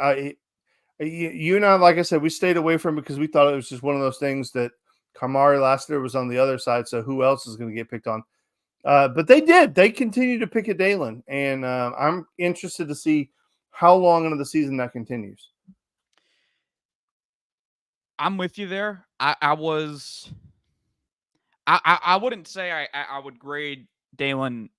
you and I, like I said, we stayed away from it because we thought it was just one of those things that Kamari Lassiter was on the other side. So who else is going to get picked on? But they did. They continued to pick at Dalen. And I'm interested to see how long into the season that continues. I'm with you there. I wouldn't say I would grade Dalen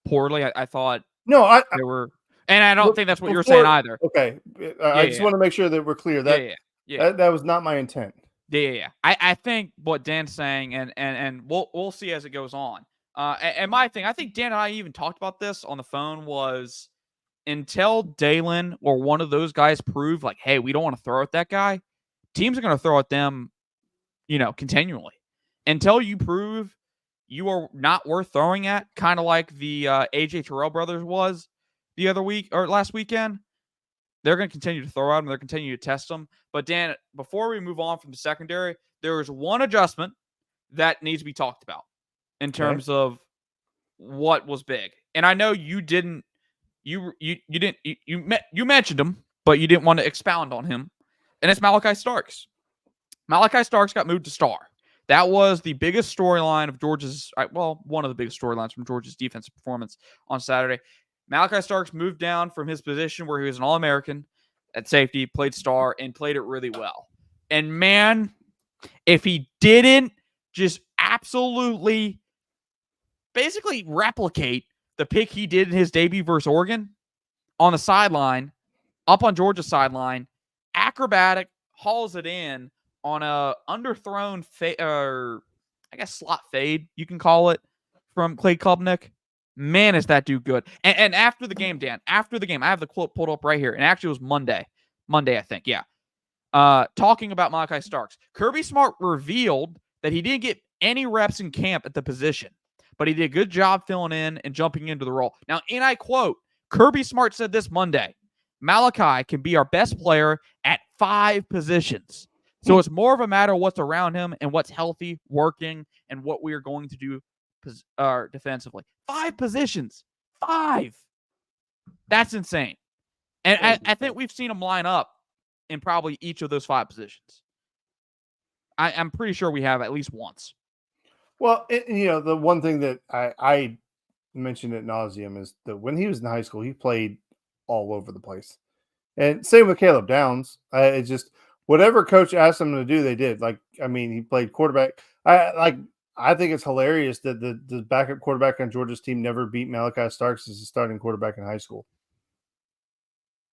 poorly. I thought they were, and I don't think that's what you're saying either. Okay, I just want to make sure that we're clear. That was not my intent. Yeah. I think what Dan's saying, and we'll see as it goes on. And my thing, I think Dan and I even talked about this on the phone, was until Dalen or one of those guys prove like, hey, we don't want to throw at that guy, teams are going to throw at them, continually. Until you prove you are not worth throwing at, kind of like the AJ Terrell brothers was the other week or last weekend, they're going to continue to throw at them. They're continue to test them. But Dan, before we move on from the secondary, there is one adjustment that needs to be talked about in terms of what was big. And I know you didn't, you mentioned him, but you didn't want to expound on him. And it's Malachi Starks. Malachi Starks got moved to star. That was the biggest storyline of Georgia's, one of the biggest storylines from Georgia's defensive performance on Saturday. Malachi Starks moved down from his position where he was an All-American at safety, played star, and played it really well. And man, if he didn't just absolutely basically replicate the pick he did in his debut versus Oregon on the sideline, up on Georgia's sideline, acrobatic, hauls it in on a underthrown slot fade, you can call it, from Clay Klubnik. Man, is that dude good. And after the game, Dan, I have the quote pulled up right here. And actually, it was Monday, I think. Yeah. Talking about Malachi Starks. Kirby Smart revealed that he didn't get any reps in camp at the position, but he did a good job filling in and jumping into the role. Now, and I quote, Kirby Smart said this Monday, Malachi can be our best player at 5 positions. So it's more of a matter of what's around him and what's healthy, working, and what we are going to do defensively. 5 positions. 5. That's insane. And I think we've seen him line up in probably each of those 5 positions. I'm pretty sure we have at least once. Well, the one thing that I mentioned ad nauseum is that when he was in high school, he played all over the place. And same with Caleb Downs. It's just whatever coach asked him to do, they did. He played quarterback. I think it's hilarious that the backup quarterback on Georgia's team never beat Malachi Starks as a starting quarterback in high school.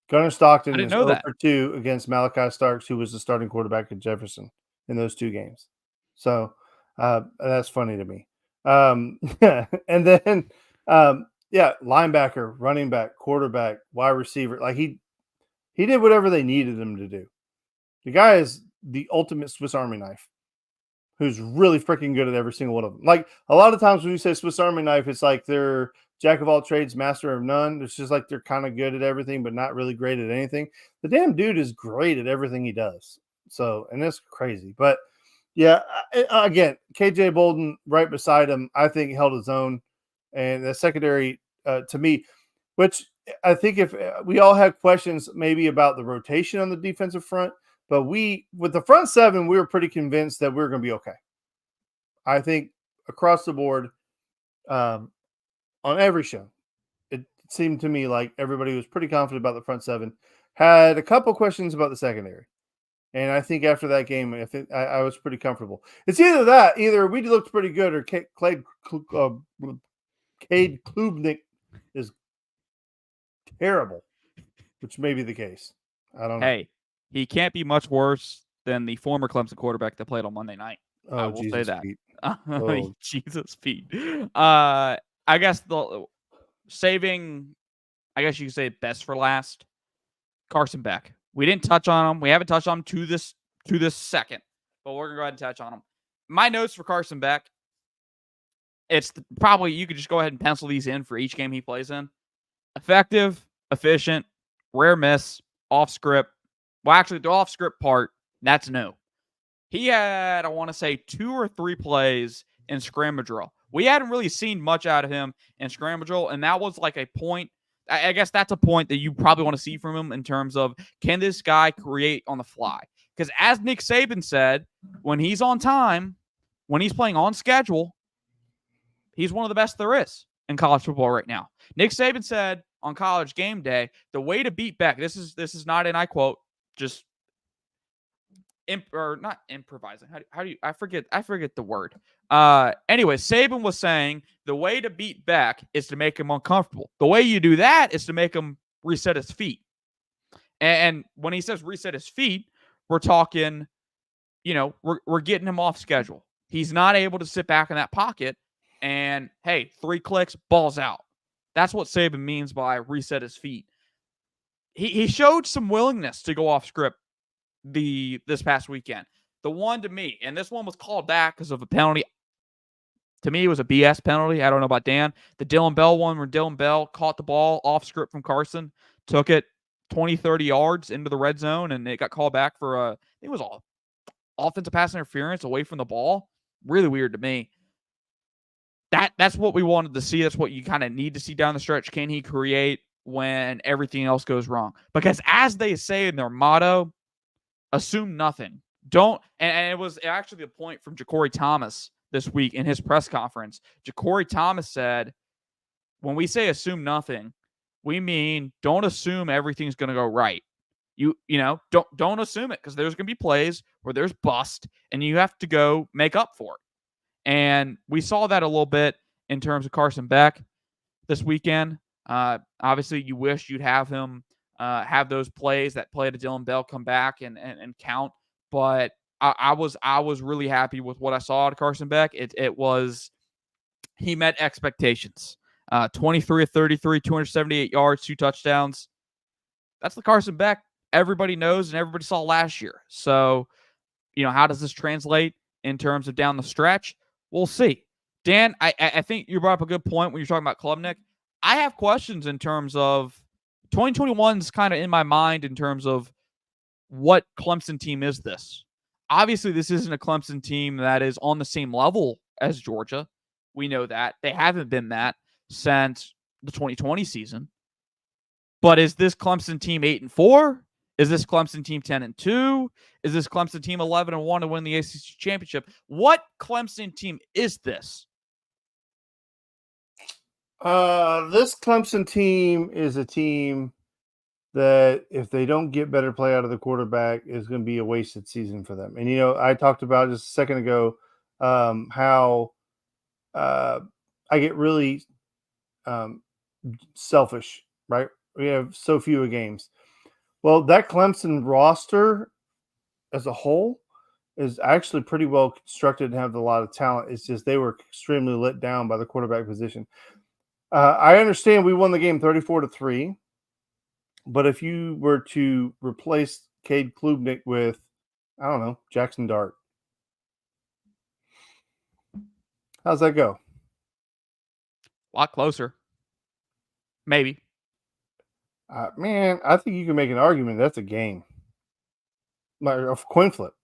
Gunnar I Stockton didn't is know 0 that. for 2 against Malachi Starks, who was the starting quarterback at Jefferson in those 2 games. So that's funny to me. And then, yeah, linebacker, running back, quarterback, wide receiver. Like he did whatever they needed him to do. The guy is the ultimate Swiss Army knife, who's really freaking good at every single one of them. Like a lot of times when you say Swiss Army knife, it's like they're jack of all trades, master of none. It's just like they're kind of good at everything, but not really great at anything. The damn dude is great at everything he does. So, and it's crazy. But yeah, again, KJ Bolden right beside him, I think held his own. And the secondary, to me, which I think if we all had questions maybe about the rotation on the defensive front, but with the front seven, we were pretty convinced that we were going to be okay. I think across the board, on every show, it seemed to me like everybody was pretty confident about the front seven. Had a couple questions about the secondary. And I think after that game, I was pretty comfortable. It's either we looked pretty good or Cade Klubnik is terrible, which may be the case. I don't know. Hey, he can't be much worse than the former Clemson quarterback that played on Monday night. I Oh, will say Jesus, that. Pete. Oh, Jesus, Pete. I guess the saving, I guess you could say best for last. Carson Beck. We didn't touch on him. We haven't touched on him to this second, but we're gonna go ahead and touch on him. My notes for Carson Beck. It's probably you could just go ahead and pencil these in for each game he plays in. Effective, efficient, rare miss, off script. Well, actually, the off script part, that's new. He had, I want to say, 2 or 3 plays in scrimmage drill. We hadn't really seen much out of him in scrimmage drill, and that was like a point. I guess that's a point that you probably want to see from him in terms of can this guy create on the fly? Because as Nick Saban said, when he's on time, when he's playing on schedule, he's one of the best there is in college football right now. Nick Saban said on College Game Day, the way to beat Beck, this is not an I quote, just or not improvising. How do you I forget the word. Anyway, Saban was saying the way to beat Beck is to make him uncomfortable. The way you do that is to make him reset his feet. And when he says reset his feet, we're talking, we're getting him off schedule. He's not able to sit back in that pocket and hey, 3 clicks, ball's out. That's what Saban means by reset his feet. He showed some willingness to go off script this past weekend. The one to me, and this one was called back because of a penalty. To me, it was a BS penalty. I don't know about Dan. The Dylan Bell one where Dylan Bell caught the ball off script from Carson, took it 20, 30 yards into the red zone, and it got called back for I think it was all offensive pass interference away from the ball. Really weird to me. That's what we wanted to see. That's what you kind of need to see down the stretch. Can he create when everything else goes wrong? Because as they say in their motto, assume nothing. Don't, and it was actually a point from Ja'Cory Thomas this week in his press conference. Ja'Cory Thomas said, when we say assume nothing, we mean don't assume everything's going to go right. Don't assume it because there's going to be plays where there's bust and you have to go make up for it. And we saw that a little bit in terms of Carson Beck this weekend. Obviously, you wish you'd have him have those plays, that play to Dylan Bell come back and count. But I was really happy with what I saw out of Carson Beck. He met expectations. 23 of 33, 278 yards, 2 touchdowns. That's the Carson Beck everybody knows and everybody saw last year. So, how does this translate in terms of down the stretch? We'll see. Dan, I think you brought up a good point when you're talking about Klubnik. I have questions in terms of 2021 is kind of in my mind in terms of what Clemson team is this? Obviously, this isn't a Clemson team that is on the same level as Georgia. We know that. They haven't been that since the 2020 season. But is this Clemson team 8-4? Is this Clemson team 10-2? Is this Clemson team 11-1 to win the ACC championship? What Clemson team is this? This Clemson team is a team that if they don't get better play out of the quarterback is going to be a wasted season for them. And, I talked about just a second ago how I get really selfish, right? We have so few games. Well, that Clemson roster as a whole is actually pretty well constructed and have a lot of talent. It's just they were extremely let down by the quarterback position. I understand we won the game 34-3, but if you were to replace Cade Klubnik with, I don't know, Jackson Dart, how's that go? A lot closer. Maybe. Man, I think you can make an argument that's a game, like a coin flip.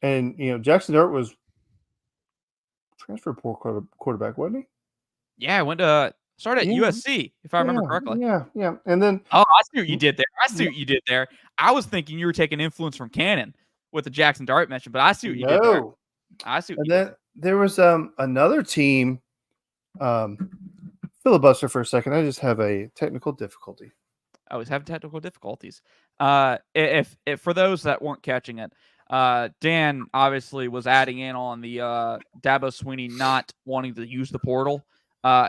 And Jackson Dart was transfer portal quarterback, wasn't Yeah, I went to start at he? USC, if I remember correctly. Yeah. And then Oh, I see what you did there. I see what you did there. I was thinking you were taking influence from Cannon with the Jackson Dart mention, but I see what you did there. no. I see what And you did then there was another team. Filibuster for a second. I just have a technical difficulty. I always have technical difficulties. If for those that weren't catching it, Dan obviously was adding in on the Dabo Swinney not wanting to use the portal.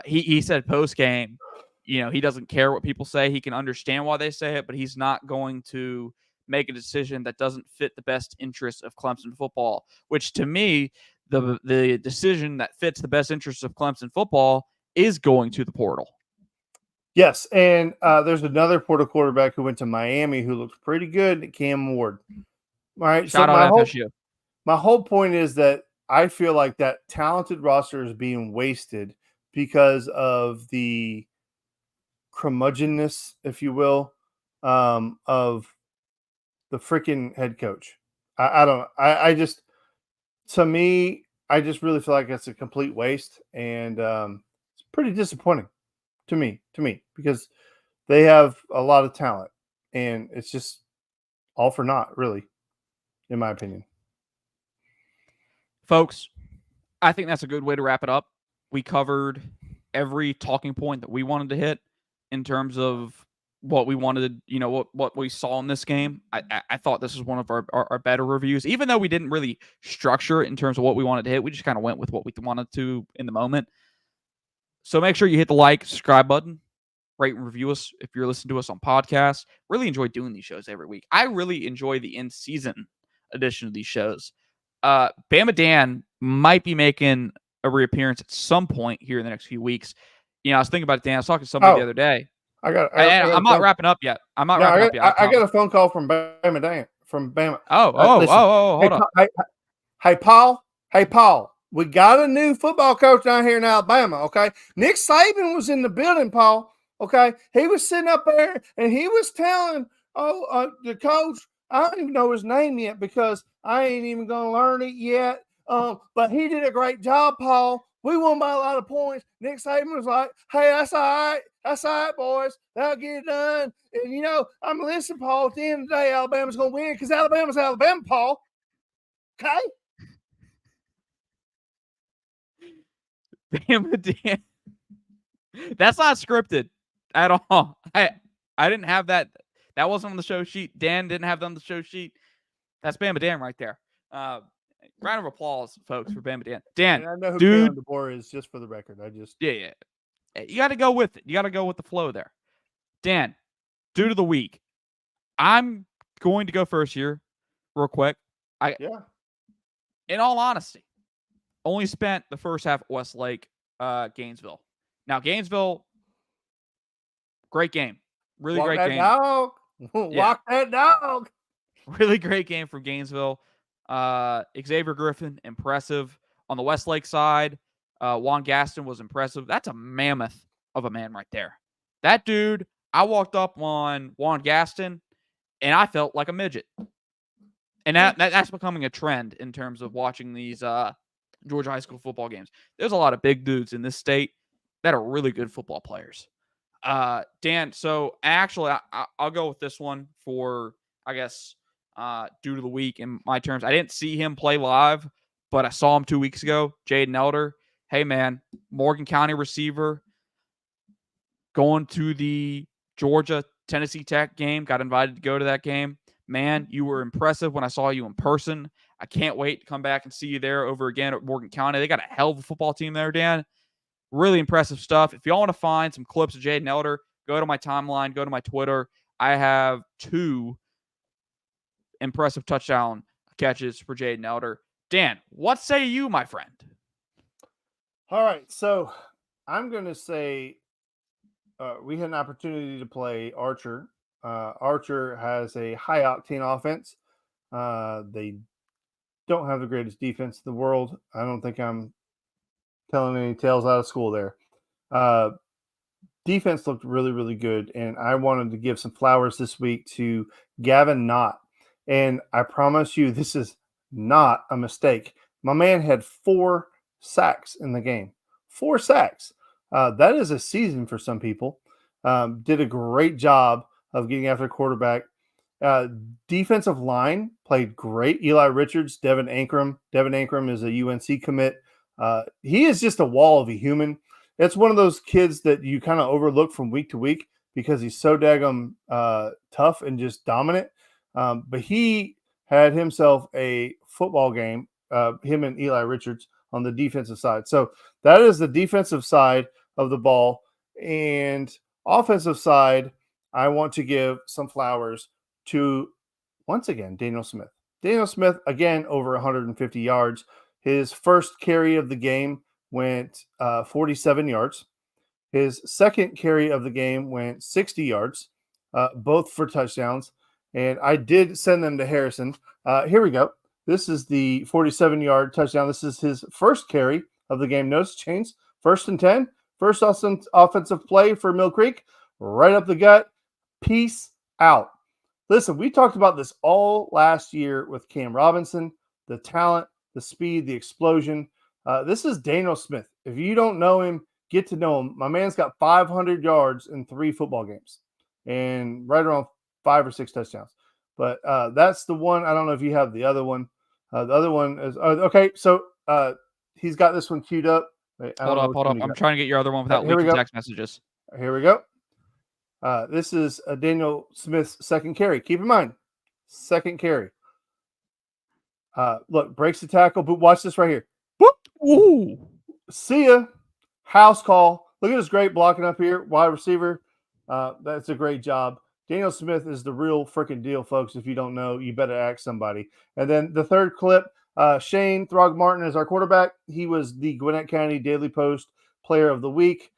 He said post game, he doesn't care what people say. He can understand why they say it, but he's not going to make a decision that doesn't fit the best interest of Clemson football. Which to me, the decision that fits the best interest of Clemson football is going to the portal. Yes, and there's another portal quarterback who went to Miami who looks pretty good, Cam Ward. All right, Shout out FSU. My whole point is that I feel like that talented roster is being wasted because of the curmudgeonness, if you will, of the freaking head coach. I don't. I just, to me, I just really feel like it's a complete waste, and it's pretty disappointing to me, because they have a lot of talent, and it's just all for naught, really, in my opinion. Folks, I think that's a good way to wrap it up. We covered every talking point that we wanted to hit in terms of what we wanted to, what we saw in this game. I thought this was one of our better reviews, even though we didn't really structure it in terms of what we wanted to hit. We just kind of went with what we wanted to in the moment. So make sure you hit the like, subscribe button, rate and review us if you're listening to us on podcasts. Really enjoy doing these shows every week. I really enjoy the in-season edition of these shows. Bama Dan might be making a reappearance at some point here in the next few weeks. I was thinking about it, Dan. I was talking to somebody the other day. I'm not wrapping up yet. I got a phone call from Bama Dan from Bama. Hold up. Hey, Paul. We got a new football coach down here in Alabama. Okay, Nick Saban was in the building, Paul. Okay, he was sitting up there and he was telling the coach. I don't even know his name yet because I ain't even gonna learn it yet. But he did a great job, Paul. We won by a lot of points. Nick Saban was like, "Hey, that's all right. That's all right, boys. That'll get it done." And I'm listening, Paul. At the end of the day, Alabama's gonna win because Alabama's Alabama, Paul. Okay. Bama Dan. That's not scripted at all. I didn't have that. That wasn't on the show sheet. Dan didn't have that on the show sheet. That's Bama Dan right there. Round of applause, folks, for Bama Dan. Dan, and I know who dude, Kalen DeBoer is, just for the record. yeah. You got to go with it. You got to go with the flow there. Dan, dude of the week. I'm going to go first here, real quick. In all honesty, only spent the first half at Westlake, Gainesville. Now, Gainesville, great game. Really great game. Walk that dog. Really great game from Gainesville. Xavier Griffin, impressive. On the Westlake side, Juan Gaston was impressive. That's a mammoth of a man right there. That dude, I walked up on Juan Gaston, and I felt like a midget. And that's becoming a trend in terms of watching these Georgia high school football games. There's a lot of big dudes in this state that are really good football players. Dan, so actually, I'll go with this one for, I guess, due to the week in my terms. I didn't see him play live, but I saw him 2 weeks ago. Jaden Elder. Hey, man, Morgan County receiver, going to the Georgia-Tennessee Tech game. Got invited to go to that game. Man, you were impressive when I saw you in person. I can't wait to come back and see you there over again at Morgan County. They got a hell of a football team there, Dan. Really impressive stuff. If y'all want to find some clips of Jaden Elder, go to my timeline, go to my Twitter. I have 2 impressive touchdown catches for Jaden Elder. Dan, what say you, my friend? All right, so I'm going to say we had an opportunity to play Archer. Archer has a high octane offense. They don't have the greatest defense in the world. I don't think I'm telling any tales out of school there. Uh, Defense looked really, really good, and I wanted to give some flowers this week to Gavin Knott. And I promise you, this is not a mistake. My man had 4 sacks in the game. 4 sacks. That is a season for some people. Did a great job of getting after the quarterback. Uh, Defensive line played great. Eli Richards, Devin Ankrum. Devin Ankrum is a UNC commit. He is just a wall of a human. It's one of those kids that you kind of overlook from week to week because he's so daggum tough and just dominant. But he had himself a football game, him and Eli Richards on the defensive side. So that is the defensive side of the ball. And offensive side, I want to give some flowers to, once again, Daniel Smith. Daniel Smith, again, over 150 yards. His first carry of the game went 47 yards. His second carry of the game went 60 yards, both for touchdowns. And I did send them to Harrison. Here we go. This is the 47-yard touchdown. This is his first carry of the game. Notice change. 1st and 10. First offensive play for Mill Creek. Right up the gut. Peace out. Listen, we talked about this all last year with Cam Robinson, the talent, the speed, the explosion. This is Daniel Smith. If you don't know him, get to know him. My man's got 500 yards in 3 football games and right around 5 or 6 touchdowns. But that's the one. I don't know if you have the other one. The other one is okay. So he's got this one queued up. Wait, Hold up. I'm trying to get your other one without leaking text messages. Here we go. This is Daniel Smith's second carry. Keep in mind, second carry. Look, breaks the tackle, but watch this right here. Whoop! Ooh. See ya. House call. Look at this great blocking up here. Wide receiver. That's a great job. Daniel Smith is the real freaking deal, folks. If you don't know, you better ask somebody. And then the third clip, Shane Throgmorton is our quarterback. He was the Gwinnett County Daily Post Player of the Week.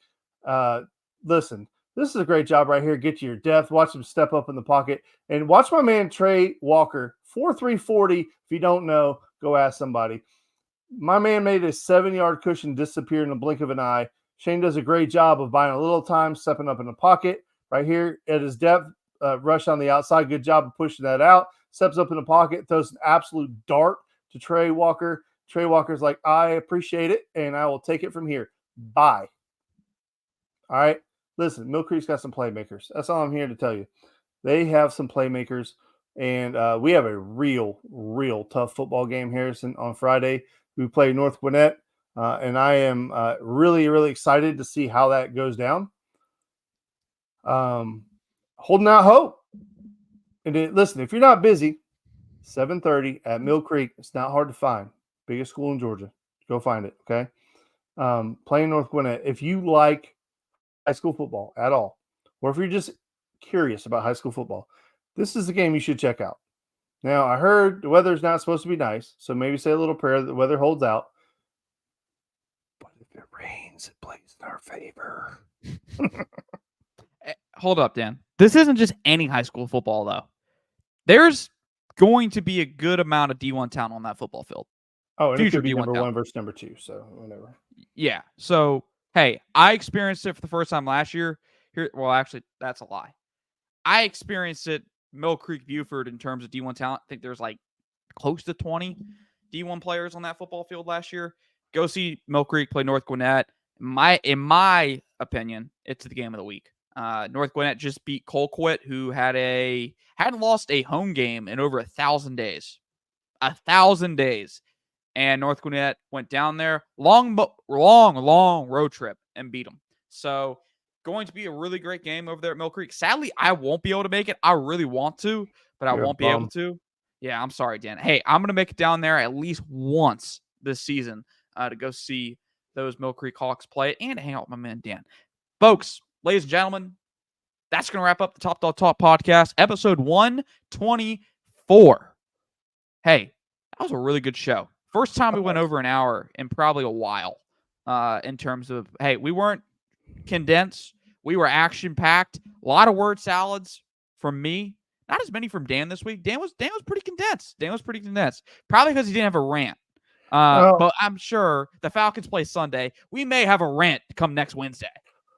Listen, this is a great job right here. Get to your depth. Watch him step up in the pocket. And watch my man Trey Walker, 4.3 40. If you don't know, go ask somebody. My man made a 7-yard cushion disappear in the blink of an eye. Shane does a great job of buying a little time, stepping up in the pocket. Right here at his depth, rush on the outside. Good job of pushing that out. Steps up in the pocket, throws an absolute dart to Trey Walker. Trey Walker's like, I appreciate it, and I will take it from here. Bye. All right. Listen, Mill Creek's got some playmakers. That's all I'm here to tell you. They have some playmakers, and we have a real tough football game, Harrison, on Friday. We play North Gwinnett, and I am really excited to see how that goes down. Holding out hope. And then, listen, if you're not busy, 7:30 at Mill Creek. It's not hard to find. Biggest school in Georgia. Go find it, okay? Playing North Gwinnett. If you like high school football at all, or if you're just curious about high school football, this is the game you should check out. Now, I heard the weather's not supposed to be nice, so maybe say a little prayer that the weather holds out. But if it rains, it plays in our favor. Hold up, Dan. This isn't just any high school football, though. There's going to be a good amount of D1 talent on that football field. Oh, and future it could be number 1 versus number 2, so whatever. Yeah. So, hey, I experienced it for the first time last year. Well, actually, that's a lie. I experienced it Mill Creek, Buford in terms of D1 talent. I think there's like close to 20 D1 players on that football field last year. Go see Mill Creek play North Gwinnett. In my opinion, it's the game of the week. North Gwinnett just beat Colquitt, who hadn't lost a home game in over 1,000 days. 1,000 days. And North Gwinnett went down there, long road trip, and beat them. So, going to be a really great game over there at Mill Creek. Sadly, I won't be able to make it. I really want to, but I won't be able to. Yeah, I'm sorry, Dan. Hey, I'm going to make it down there at least once this season to go see those Mill Creek Hawks play and to hang out with my man, Dan. Folks, ladies and gentlemen, That's going to wrap up the Top Dog Talk podcast, episode 124. Hey, that was a really good show. First time we went over an hour in probably a while. In terms of, hey, we weren't condensed. We were action-packed. A lot of word salads from me. Not as many from Dan this week. Dan was pretty condensed. Probably because he didn't have a rant. But I'm sure the Falcons play Sunday. We may have a rant come next Wednesday.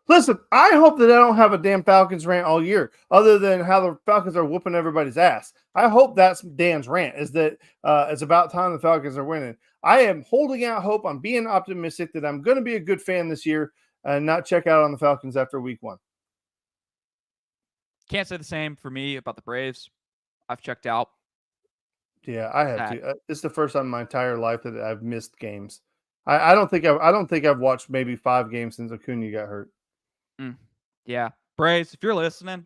Listen, I hope that I don't have a damn Falcons rant all year, other than how the Falcons are whooping everybody's ass. I hope that's Dan's rant, is that it's about time the Falcons are winning. I am holding out hope. I'm being optimistic that I'm going to be a good fan this year and not check out on the Falcons after week 1. Can't say the same for me about the Braves. I've checked out. Yeah, I have to. This is the first time in my entire life that I've missed games. I don't think I've watched maybe 5 games since Acuna got hurt. Yeah. Braves, if you're listening,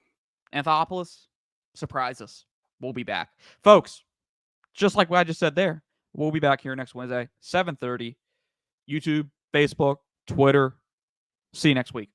Anthopoulos, surprise us. We'll be back. Folks, just like what I just said there, we'll be back here next Wednesday, 7:30. YouTube, Facebook, Twitter. See you next week.